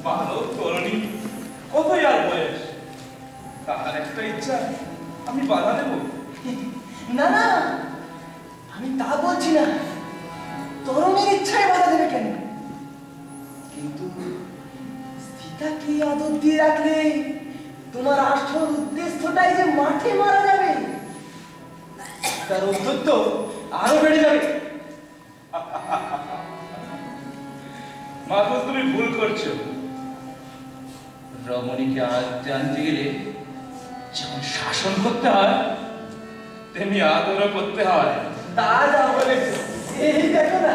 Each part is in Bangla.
ভালো তরুণী, কতই আর বয়স, তাহার একটা ইচ্ছা আমি বাধা দেব? না না, আমি তা বলছি না, তরুণীর ইচ্ছায় বাধা দেবে কেন? কিন্তু সীতাকে আদর দিয়ে রাখলে তোমার আসল উদ্দেশ্যটাই যে মাঠে মারা যাবে, তার ঔদ্ধত্য আরো বেড়ে যাবে। মাধব, তুমি ভুল করছো। রমণীকে আনতে গেলে যেমন শাসন করতে হয়, তেমনি আদরও করতে হয়। তা যা বলেছো, এই দেখো না,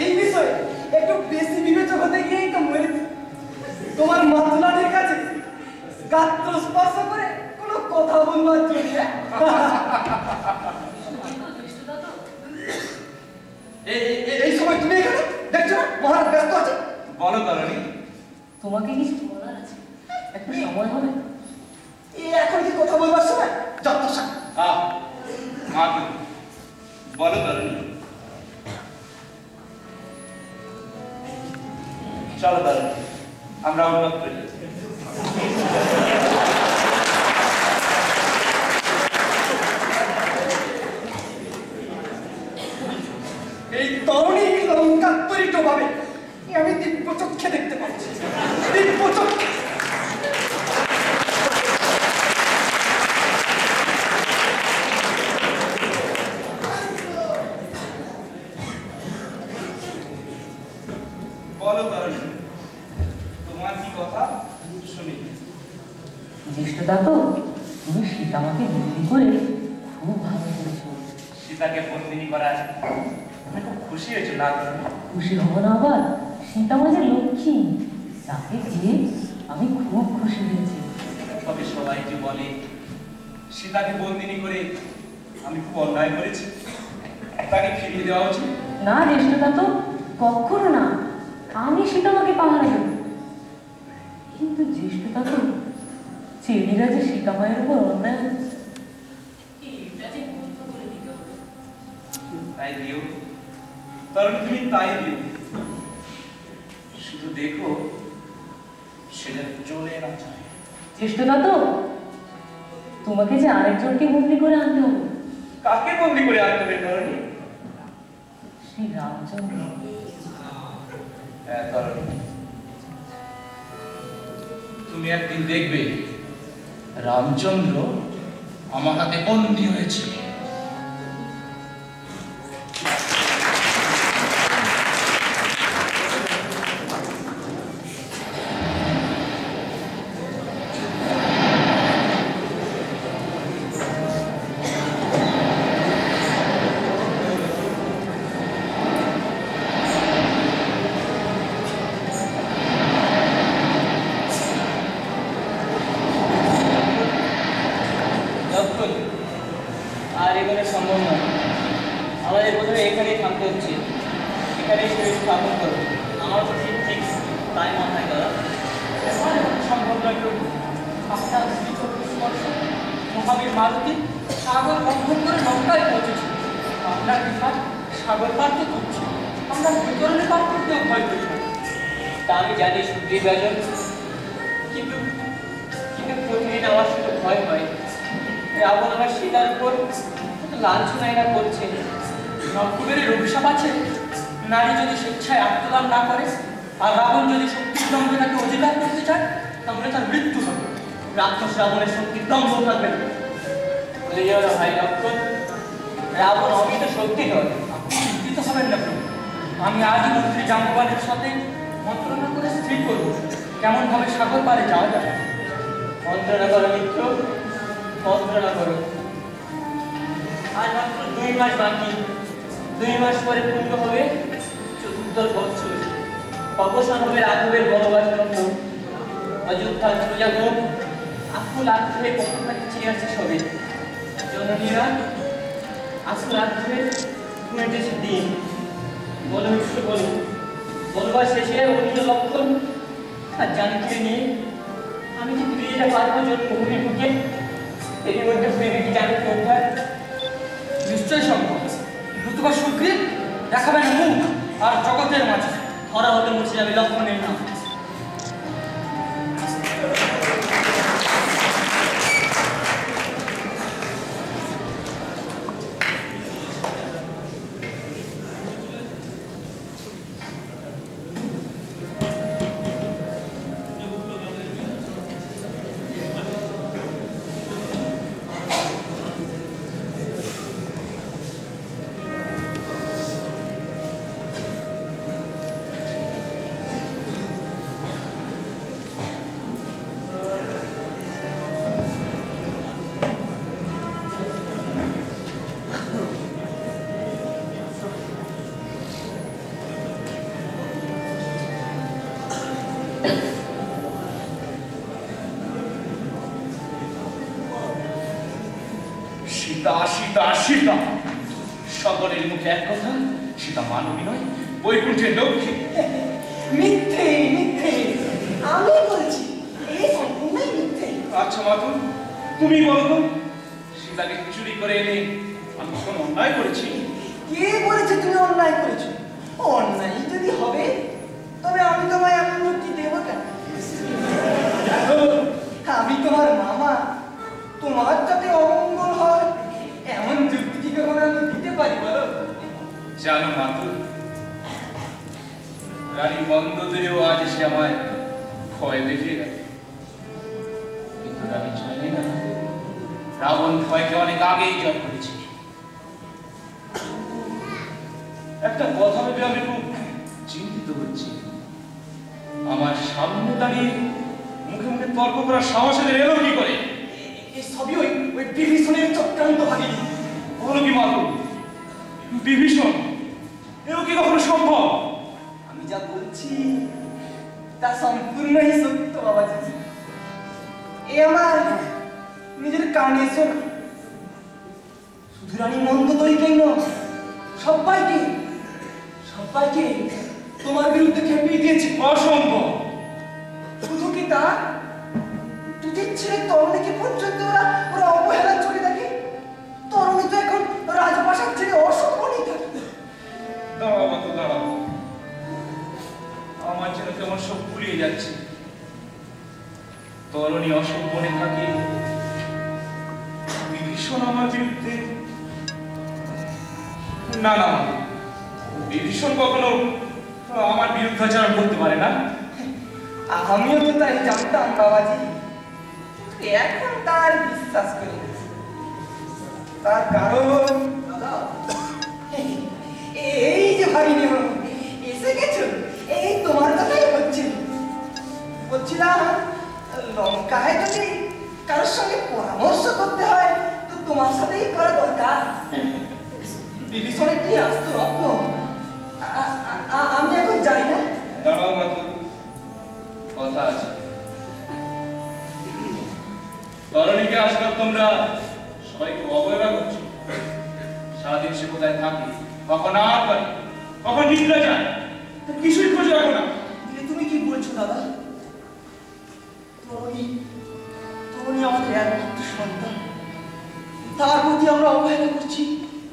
এই বিষয়ে একটু বেশি বিবেচক হতে গিয়ে তো মরে তোমার মাতলাদের কাছে গাত্র স্পর্শ করে কোনো কথা বলবার জন্য। এই সময় তুমি এখানে দেখছো না মহারাজ ব্যস্ত আছে? বলো তরুণী। তোমাকে কিছু বলার আছে, একটু সময় হবে? এখন কি কথা বলবার সময়? যত মাধব, বলো তরুণী। চলো তরুণী, আমরা অন্যত্র যাই। এই তরুণী লঙ্কাত্তরিত ভাবে আমি দিব্য চক্ষে দেখতে পাচ্ছি, দিব্য চক্ষে। বলো তরুণী, তোমার কি কথা শুনি। জ্যেষ্ঠদা তো, তুমি সীতামাকে বন্দি করে খুব ভালো করেছো। সীতাকে বন্দিনী করার আমি খুব খুশি হয়েছি না তরুণী? খুশি হব না আবার? সীতামা যে লক্ষ্মী, তাকে পেয়ে আমি খুব খুশি হয়েছি। তবে সবাই যে বলে সীতাকে বন্দিনী করে আমি খুব অন্যায় করেছি, তাকে ফিরিয়ে দেওয়া উচিত। না জ্যেষ্ঠদা তো, কখনো না, আমি সীতামাকে পাহারা দেব। কিন্তু জ্যেষ্ঠদা তো, চেরিরা যে সীতামায়ের উপর অন্যায় হচ্ছে, এটা যে বন্ধ করে দিতে হবে। তাই দিও তরুণ, তুমি তাই দিও। শুধু দেখো সেটা চলে না যায়। জ্যেষ্ঠদা তো, তোমাকে যে আরেকজনকে বন্দি করে আনতে হবে। কাকে বন্দি করে আনতে হবে তরুণী? শ্রী রামচন্দ্র। হ্যাঁ তরুণী, তুমি একদিন দেখবে রামচন্দ্র আমার হাতে বন্দী হয়েছে। আর এখানে সম্ভব নয়, আমাদের প্রথমে এখানেই থামতে হচ্ছে, এখানেই শরীর স্থাপন করবো। আমার তো ঠিক ঠিক তাই মাথায় করা সম্ভব নয় প্রভু। আপনার মহাবীর মারুতি সাগর লঙ্ঘন করে লঙ্কায় পৌঁছেছে। আপনার বিভাগ সাগর পার তো করছে, আমরা বিতরণে পার করতেও ভয় করি না। তা আমি জানি সুগ্রীব রাজন, কিন্তু কিন্তু প্রতিদিন আমার শুধু ভয় হয় রাবণ আমার সীতার উপর লাঞ্ছনা এরা করছে। নবকুবেরের অভিশাপ আছে, নারী যদি স্বেচ্ছায় আত্মদান না করে আর রাবণ যদি শক্তির দম্ভে তাকে অধিকার করতে চায়, তাহলে তার মৃত্যু হবে। রাক্ষস রাবণের শক্তির দম্ভ থাকবে না। বলে যাওয়ার ভাই লক্ষণ, রাবণ অমিত শক্তি নয়। আপনি চিন্তিত হবেন না প্রভু, আমি আজই মন্ত্রী জাম্ববানের সাথে মন্ত্রণা করে স্থির করব কেমন ভাবে সাগর পারে যাওয়া যাবে। মন্ত্রণা করো মিত্র, মন্ত্রণা করো। আর মাত্র 2 মাস বাকি, 2 মাস পরে পূর্ণ হবে 74 বছর। অবসান হবে রাঘবের বনবাস লঙ্ঘন। অযোধ্যার প্রজাগণ আকুল আগ্রহে পক্ষটাকে চেয়ে আছে সবে। জননীরা আকুল আগ্রহে গুনেছে দিন। বলো মিত্র বলো, বনবাস শেষে অন্য লক্ষণ আর জানকে নিয়ে আমি কি ফিরে যেতে পারবো জন্মভূমি ঢুকে? এর মধ্যে প্রেমিক জানি কোথায়? নিশ্চয় সম্ভব। নতুবা সুগ্রীব দেখাবেন মুখ আর জগতের মাঝে ধরা হতে মুছে যাবে লক্ষণের নাম। সীতা সীতা সীতা সকলের মুখে এক কথা, সীতা মানবী নয়, বৈকুণ্ঠের লক্ষ্মী। মিথ্যে মিথ্যে, আমি বলছি এই সম্পূর্ণই মিথ্যে। আচ্ছা মাতু, তুমি বলো তো, সীতাকে চুরি করে এনে আমি কোন অন্যায় করেছি? কে বলেছে তুমি অন্যায় করেছো? অন্যায় যদি হবে তবে আমি তোমায় এমন মুক্তি দেবো কেন? আমি তোমার মামা, তোমার যাতে অমঙ্গল হয় এমন যুক্তি কি কখনো আমি দিতে পারি বলো? জানো মাতু, রানী মন্দোদরিও আজ সে আমায় ভয় দেখিয়ে গেল, কিন্তু রানী জানে না রাবণ ভয়কে অনেক আগেই জয় করেছে। একটা কথা ভেবে আমি খুব চিন্তিত হচ্ছি, আমার সামনে দাঁড়িয়ে মুখে মুখে তর্ক করার সাহস এলো কি করে? এই সবই ওই বিভীষণের চক্রান্ত ভাগিনি। বলো কি মাতু, বিভীষণ এও কি কখনো সম্ভব? আমি যা বলছি তা সম্পূর্ণই সত্য বাবাজি। এ আমার নিজের কানে শোনা। শুধু রানী মন্দোদরিকেই নয়, সবাইকে সবাইকে তোমার বিরুদ্ধে খেপিয়ে দিয়েছে। অসম্ভব। শুধু কি তা, দুধের ছেলে তরুণীকে পর্যন্ত ওরা অবহেলা চলে দেখে। তরুণী তো এখন রাজপ্রাসাদ ছেড়ে অসম্পূর্ণ থাকে। দাঁড়াও মাতু, দাঁড়াও, আমার যেন কেমন সব ভুলিয়ে যাচ্ছে। তরুণী অসম্পূর্ণে থাকে, বিভীষণ আমার বিরুদ্ধে? না না, বিভীষণ কখনো আমার বিরুদ্ধাচরণ করতে পারে না। আমিও তো তাই জানতাম বাবাজি, এখন তার বিশ্বাস করি। তার কারণ এই যে ভাবিনি এসে গেছো, এই তোমার কথাই হচ্ছিল। বলছিলাম লঙ্কায় যদি কারোর সঙ্গে পরামর্শ করতে হয় তো তোমার সাথেই করা দরকার। বিভীষণের কি আসতো রত্ন। আমি এখন যাই না। দাঁড়াও মাতু, কথা আছে। তরুণীকে আজকাল তোমরা সবাইকে অবহেলা করছো। সারাদিন সে কোথায় থাকে, কখন আর করে, কখন নিদ্রা যায়, কিছুই খোঁজে রাখো না। তুমি কি বলছো দাদা? তরুণী আমাদের একমাত্র সন্তান, তার প্রতি আমরা অবহেলা করছি।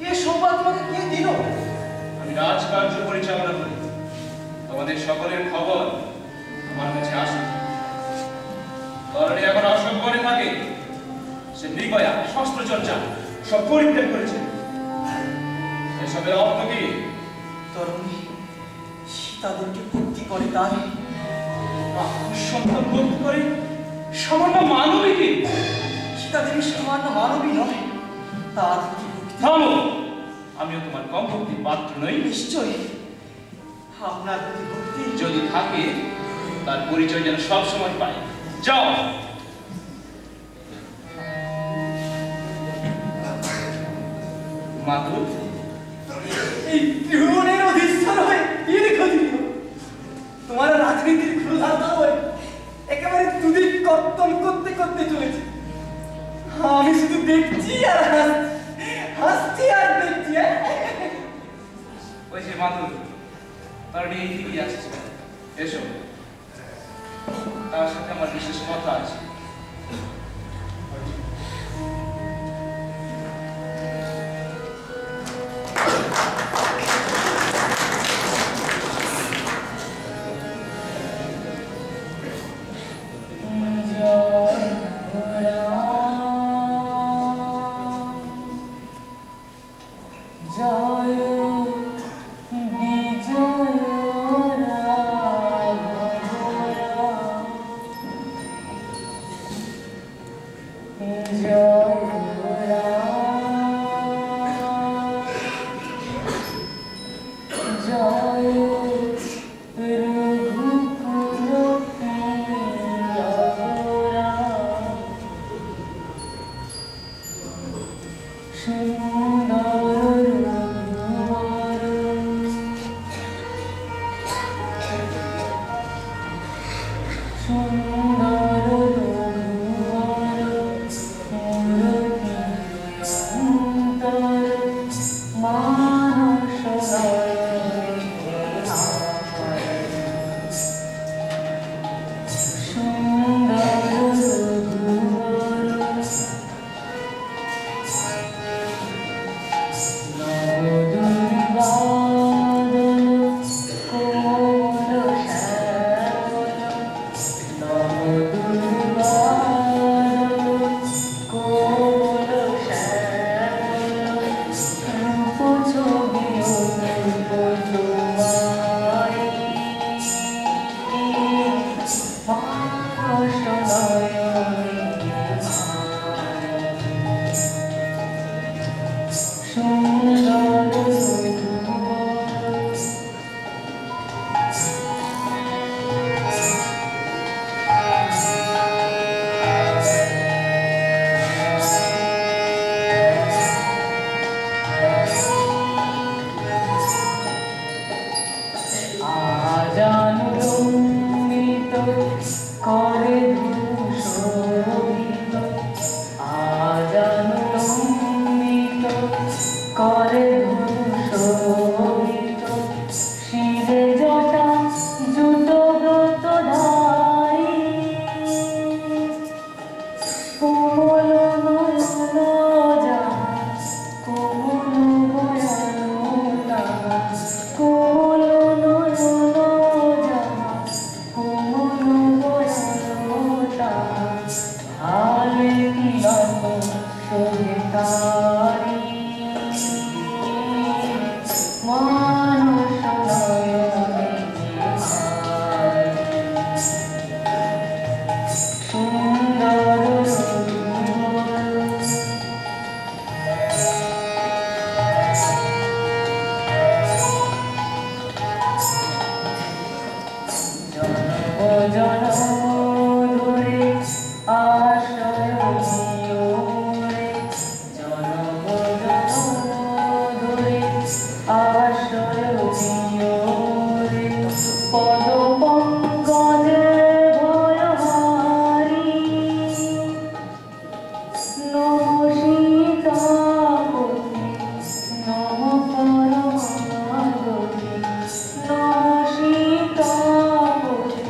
এ সংবাদ তোমাকে কে দিল? আমি রাজকার্য পরিচালনা করি, তোমাদের সকলের খবর আমার কাছে আসে। তরুণী এখন অসম্পূর্ণে থাকে, সে নির্ভয়া শস্ত্র চর্চা সব পরিত্যাগ করেছে। এসবের অর্থ কি? তরুণী সীতাদেরকে ভক্তি করে, তার সন্তান ভক্তি করে সামান্য মানবীকে? সীতাদেবী সামান্য মানবী নয়, তার প্রতি ভক্তি। থামো, আমিও তোমার কম ভক্তির পাত্র নই। নিশ্চয়ই আপনার প্রতি ভক্তি যদি থাকে তার পরিচয় যেন সব সময় পাই। যাও। মাতু, এই ত্রিভুবনের অধীশ্বর হয়ে তোমার রাজনীতির ক্ষুধার্ত হয়ে একেবারে দুদিক কর্তন করতে করতে চলেছে। আমি শুধু দেখছি আর হাসছি আর দেখছি। ওই যে মাতু, তার এই দিকেই আসছে, এসো, তার সাথে আমার বিশেষ কথা আছে। পদ পঙ্কজে ভয়হারি নম সীতাপতি নম পরমাগতি নম সীতাপতি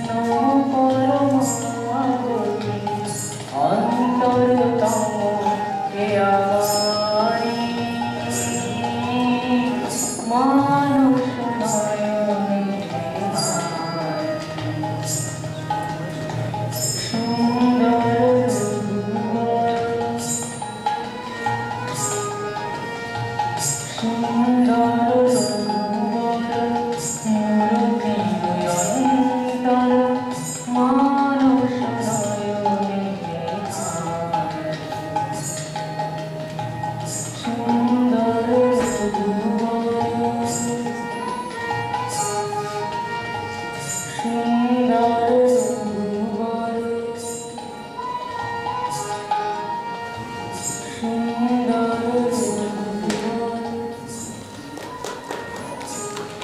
নম পরমাগতি অন্তরতম হে আমারি মানুষ নয়নে সুন্দর সুন্দর মূরতি অন্তর মানুষ নয়নে সুন্দর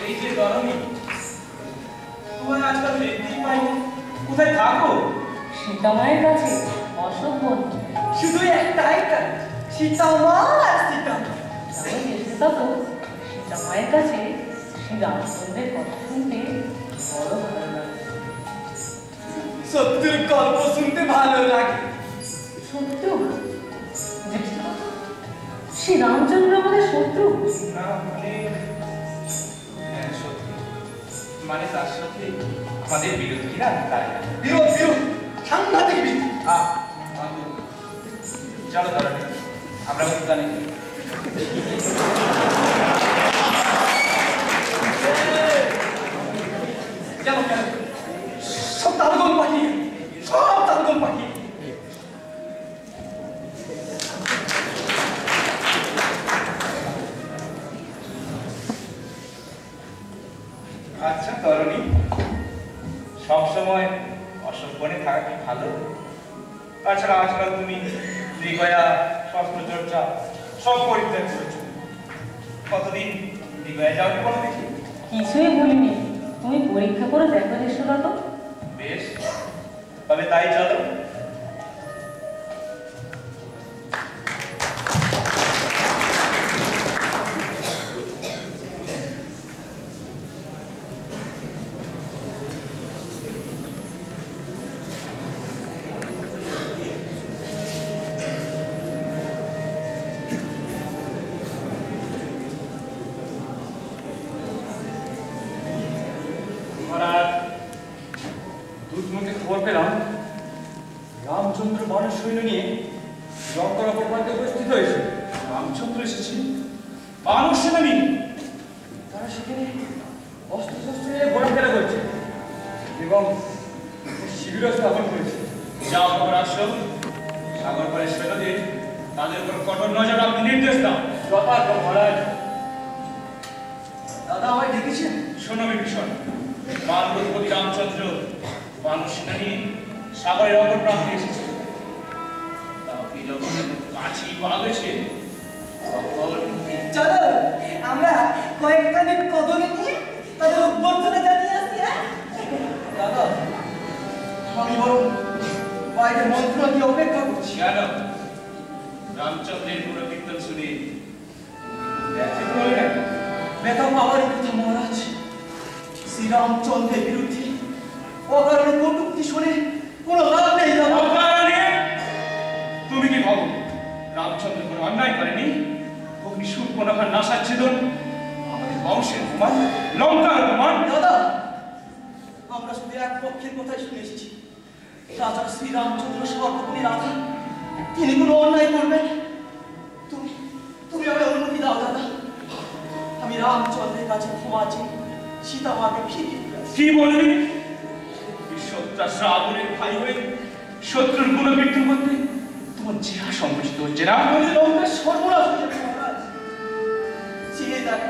এই যে গরমই তোমার আজকাল দেখতেই পাই না। কোথায় থাকো? সীতামায়ের কাছে অসম্ভব শুধু একটাই কাজ, সীতা মা আর সীতা মা। তবে চেষ্টা তো সীতামায়ের কাছে শ্রী রামচন্দ্রের কথা শুনতে বড় ভালো লাগে। সত্যের গল্প শুনতে ভালো লাগে। শত্রু শ্রী রামচন্দ্র আমাদের শত্রু? না মানে হ্যাঁ সত্যি, মানে তার সাথে আমাদের বিরোধী না তাই না। বিরোধ বিরোধ সাংঘাতিক বিরোধ। চলো তাহলে আমরা উদ্যানে চলো কেন সব তালগোল পাখি, সব তালগোল পাখি। আচ্ছা তরুণী, সবসময় অসম্পনে থাকা কি ভালো? তাছাড়া আজকাল তুমি দিগয়া শস্ত্র চর্চা সব পরিত্যাগ করেছো। কতদিন দিগয়া যাও বলো দেখি? কিছুই বলিনি, তুমি পরীক্ষা করে দেখো চেষ্টা তো। বেশ, তবে তাই চলো। দুধমুখে খবর পেলাম রামচন্দ্র মানুষ সৈন্য নিয়ে লঙ্কার অপর প্রান্তে উপস্থিত হয়েছে। রামচন্দ্র এসেছে মানুষ সেনা নিয়ে? তারা সেখানে অস্ত্রশস্ত্র নিয়ে ঘোরাফেরা করছে এবং শিবির স্থাপন করেছে। যাও খবর আসো, সাগর পারে সৈন্যদের তাদের উপর কঠোর নজর আপনি নির্দেশ দাও। যথার্থ মহারাজ। দাদা আমায় ডেকেছেন? শোনো বিভীষণ, মানবপতি রামচন্দ্র মানুষ সেনা নিয়ে সাগরের অপর প্রান্তে এসেছে। তাকে যখন কাছি পাওয়া গেছে তখন চলো আমরা কয়েকখানি কদমে নিয়ে তাদের অভ্যর্থনা জানিয়ে আসি। দাদা আমি বরং বাইরে মন্ত্রণা দিয়ে অপেক্ষা করছি। কেন? রামচন্দ্রের পুরো কীর্তন শুনে ব্যথা পাওয়ার কথা মহারাজ। শ্রীরামচন্দ্রের বিরুদ্ধে অকারণে কটূক্তি শুনে কোনো লাভ নেই দাদা। অকারণে? তুমি কি ভাবো রামচন্দ্র কোনো অন্যায় করেনি? অগ্নি শূর্পণখার নাসাচ্ছেদন আমাদের বংশের অপমান, লঙ্কার অপমান। দাদা আমরা শুধু এক পক্ষের কথাই শুনে এসেছি। রাজা শ্রীরামচন্দ্র সর্বগুণী রাধা, তিনি কোনো অন্যায় করবেন? তুমি তুমি আমায় অনুমতি দাও দাদা। আমি রামচন্দ্রের কাছে ক্ষমা চেয়ে সীতা মাকে ফিরিয়ে দিয়ে আসি। কি বলবি? বিশ্বত্রাস রাবণের ভাই হয়ে শত্রুর গুণবৃদ্ধি করতে তোমার জিহা সংকুচিত হচ্ছে না? আমাদের লঙ্কার সর্বনাশ হয়ে যাবে মহারাজ। চেয়ে দেখ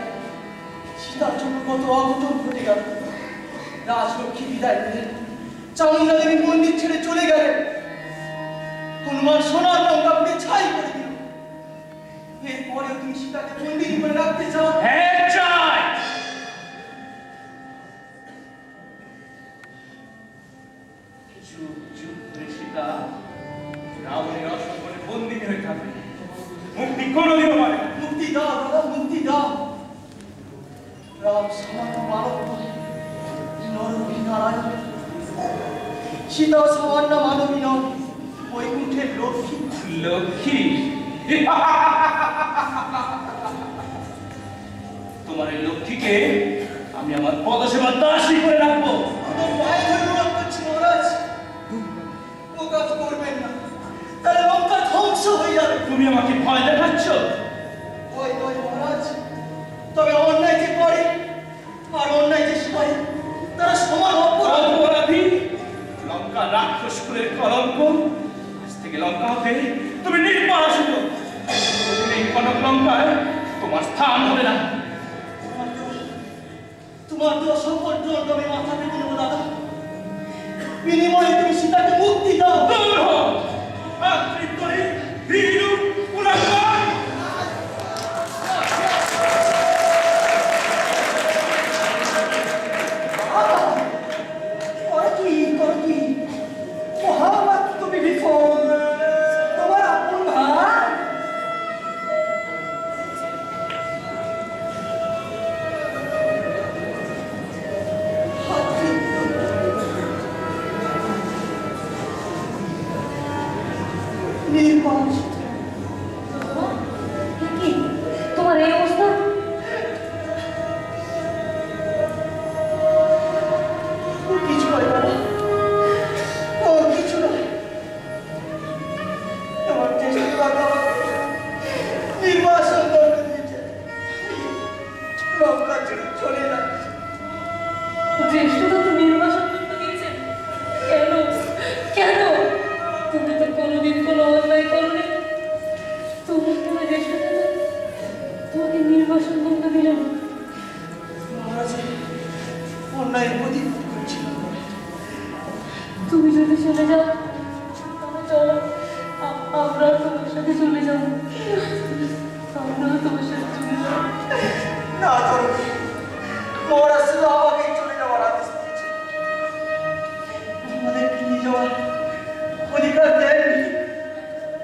সীতার জন্য কত অঘটন ঘটে গেল। রাজলক্ষ্মী বিদায় নিলেন, চামুন্ডা দেবী মন্দির ছেড়ে চলে গেলেন, হনুমান সোনার লঙ্কা পুড়ে ছাই করে দিল। এরপরেও তুমি সীতাকে বন্দি করে রাখতে চাও? হ্যাঁ চাই। চুপ চুপ করে সীতা রাবণের অসম্পূর্ণ বন্দিনী হয়ে থাকবে। মুক্তি কোনোদিনও পাবে না। মুক্তি দাও দাদা, মুক্তি দাও। রাম সামান্য মানব নরবী নারায়ণ, সীতা সামান্য মানবী নয়, বৈকুণ্ঠের লক্ষ্মী। লক্ষ্মী? তোমার এই লক্ষ্মীকে আমি আমার পদসেবা দাসী করে রাখবো। আমার পায়ে ধরে অনুরোধ করছি মহারাজ, ও কাজ করবেন না, তাহলে লঙ্কা ধ্বংস হয়ে যাবে। তুমি আমাকে ভয় দেখাচ্ছ? ভয় নয় মহারাজ, তবে অন্যায় যে করে আর অন্যায় যে সয় তারা সমান অপরাধী। লঙ্কা রাক্ষস কুলের কলঙ্ক। আজ থেকে লঙ্কা হতে তুমি নির্বাস হলো। এই কনক লঙ্কায় তোমার স্থান হবে না। তোমার তো অসম্পদ দমে মাথা পেতে নেবো দাদা, বিনিময়ে তুমি সীতাকে মুক্তি দাও। দূর হও আত্রিত্বরে ভীরু কুলাঙ্গার। কর কি মহাবাদ তুমি বিফল, তোমার আপন ভাই নির্বাস। কি তোমার এই অবস্থা? কিছু নয় বাবা, ও কিছু নয়। আমার চেষ্টা বাবা নির্বাসন করতে দিয়েছে, লঙ্কা ছেড়ে চলে যাচ্ছে। জ্যেষ্ঠতা তো নির্বাসন করতে দিয়েছেন? কেন কেন? তুমি তো কোনোদিন কোনো অন্যায় করোনি, তুমি তোমার জ্যেষ্ঠতা তোমাকে নির্বাসন করতে দিল না। মহারাজ অন্যায়ের প্রতিবাদ করছিল। তুমি যদি চলে যাও তাহলে চলো, আমরা তোমার সাথে চলে যাবো। আমরাও তোমার সাথে চলে যাবো। না ধরো, মহারাজ শুধু আমাকেই চলে যাওয়ার আদেশ দিয়েছে, আমাদেরকে নিয়ে যাওয়ার অধিকার দেয়নি।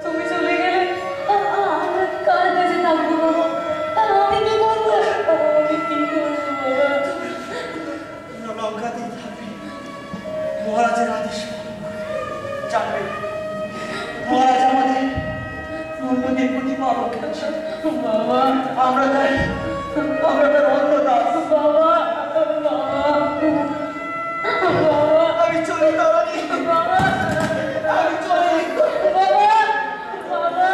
তুমি চলে গেলে আমরা কার কাছে থাকবো বাবা? আমি কি করবো? আমি কি করবো বাবা? লঙ্কাতেই থাকবে, মহারাজের আদেশ জানবে। মহারাজ আমাদের অন্যদের প্রতিপালক আছেন। বাবা আমরা তার অন্য দাস। বাবা বাবা বাবা আমি চলি দাঁড়ানি, বাবা আমি চলি। বাবা বাবা বাবা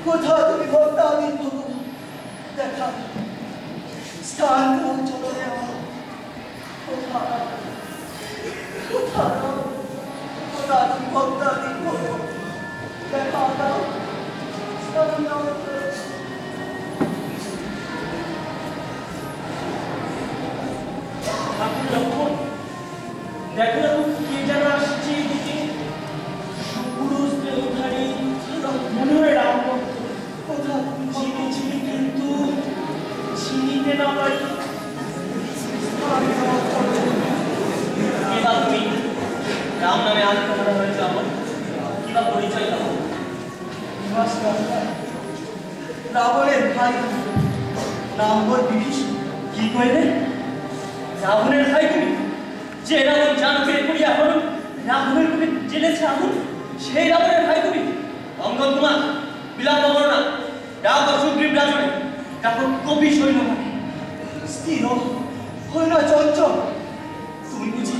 কোথা তুমি ভক্তা, আমি ভগবান, দেখা স্থান দাও, চলো রে আমার। কোথা কোথা কোথা তুমি ভক্তা, আমি ভগবান, দেখা দাও, স্থান দাও। ঠাকুর লক্ষণ, দেখো দেখো কে যেন আসছে এদিকে। সুপুরুষ দেহধারী, মনে হয় রামভক্ত। কোথা তুমি চিনি চিনি কিন্তু চিনিতে না পারি। স্থান দাও, চলো। কেবা তুমি রাম নামে আত্মহত্যা হয়েছে আমার কিবা পরিচয় দাও। রাবণের ভাই, নাম ওর বিভীষণ। কি কইলে? রাবণের ভাই তুমি? যে রাবণ জানকে করিয়া হল রাবণের তুমি জেনেছে আগুন, সেই রাবণের ভাই তুমি? অঙ্গদ কুমার, বিলাপ করো না, ডাক সুগ্রীব রাজনে, ডাকো কবি সৈন্যমানে। স্থির হই না চঞ্চল, তুমি বুঝি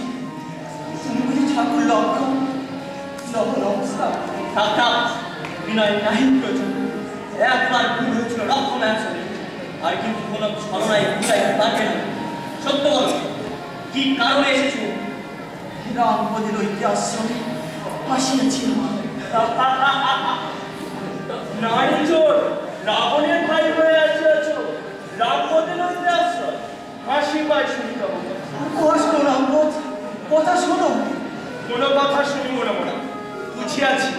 ঠাকুর লক্ষণ নব নমস্কার। থাক থাক, বিনয় নাহি প্রয়োজন। একবার ভুল হয়েছিল রক্ষণ আসলে, আর কিন্তু কোনো ছলনায় ভুলাই পারবে না। সত্য বলো, কি কারণে এসেছো? রামপদের ঐতিহাশ্রমে আসিয়াছিল। নারী চোর রাবণের ভাই হয়ে আসিয়াছ রামপদের আশ্রয়। হাসি পায় শুনিতে হবে। রামপদ, কথা শোনো। কোনো কথা শুনিব না মোরা, বুঝিয়াছি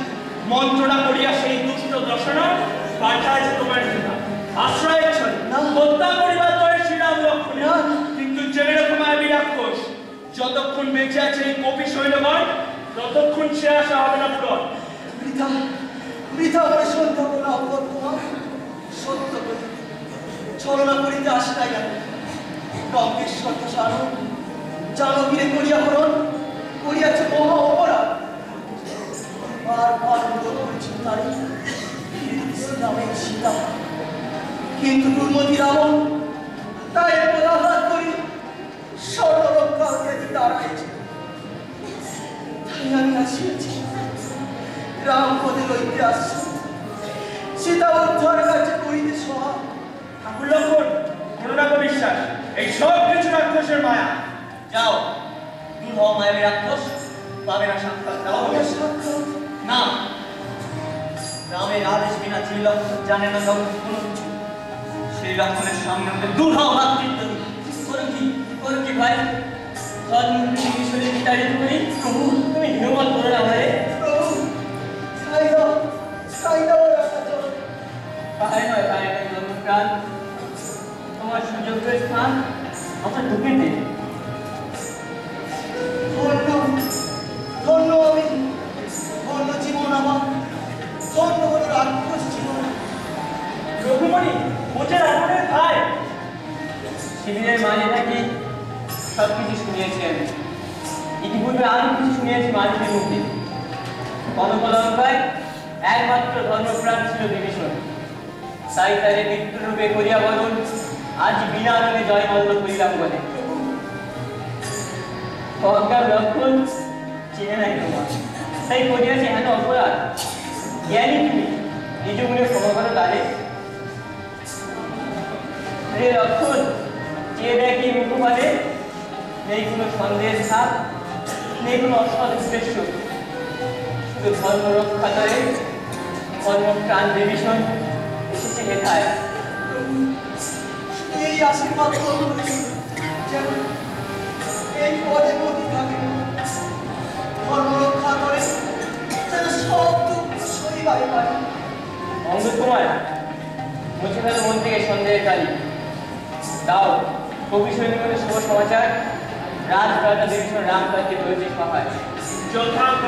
মন্ত্রণা করিয়া সেই দুষ্ট দর্শনা পাঠাইছে তোমার পিতা আশ্রয়ের ছলে হত্যা করিবার তরে শ্রীরাম লক্ষ্মণে। কিন্তু যেরকম আমি রাক্ষস, যতক্ষণ বেঁচে আছে এই কপি সৈন্যগণ, ততক্ষণ সে আসা হবে না পূরণ। বৃথা বৃথা করে সন্ধ্যা করো রামপদ। তোমার সত্য করি ছলনা করিতে আসি নাই আমি। রঙ্গেশ্বর তো সারণ জানবীরে করিয়া হরণ করিয়াছে মহা অপরাধ। বারবার অনুরোধ করেছিল তারি রামের সীতা, কিন্তু দুর্মতি রাবণ তাই প্রদাঘাত করি সর্বরক্ষা হইয়াছি দাঁড়াইছে। তাই আমি আসিয়াছি রামপদের ঐতিহাস সীতা উদ্ধার কাছে করিতে সহায়। ঠাকুর লক্ষণ, কোনো না বিশ্বাস, এই সব কিছু রাক্ষসের মায়া। যাও, দূর হও মায়াবী রাক্ষস, পাবে না সাক্ষাৎ। না, রামের আদেশ বিনা শ্রীলক্ষণ জানে না তখন কোনো কিছু। শ্রীলক্ষণের সামনে হতে দূর হও মাতৃত্ব। করো কি ভাই? ধর্মমন্ত্রী বিষয়ে বিতাড়িত করি। প্রভু, তুমি হিমত করো না ভাই। পাহাড় নয় জন্মপ্রাণ, তোমার সুযোগ্য স্থান আমার ঢুকে নেই। ধন্য ধন্য আমি, ধন্য জীবন আমার, ধন্য হল রাক্ষস জীবন। রঘুমণি বোঝে রাবণের ভাই। শিবিরের মাঝে থাকি সবকিছু শুনিয়েছি আমি। ইতিপূর্বে আরো কিছু শুনিয়েছি মানুষের মুখে। কনকলঙ্কায় একমাত্র ধর্মপ্রাণ ছিল বিভীষণ, তাই তারে মৃত্যুরূপে করিয়া বদল আজ বিনা রঙে জয়মল্ল করিলাম বলে। অজ্ঞান লক্ষণ চিনে নাই তোমার, তাই করিয়াছে হেন অপরাধ। জ্ঞানী তুমি, নিজ মনে ক্ষমা করো তারে। রে লক্ষণ, চেয়ে দেখি মুখপানে নেই কোনো সন্দেহের ছাপ, নেই কোনো অসৎ উদ্দেশ্য। শুধু ধর্ম রক্ষাতরে ধর্মপ্রাণ বিভীষণ এসেছে হেথায়। এই আশীর্বাদ করুন যেন এই পদে গতি থাকে, ধর্ম রক্ষা করে যেন সব দুঃখ সহিবাই পারে। অঙ্গ কুমার, মুছে ফেলো মন থেকে সন্দেহের কালি। দাও কবি সৈনিকদের শুভ সমাচার, রাজরাজা বিভীষণ রামকাজকে রয়েছে সহায়। যথার্থ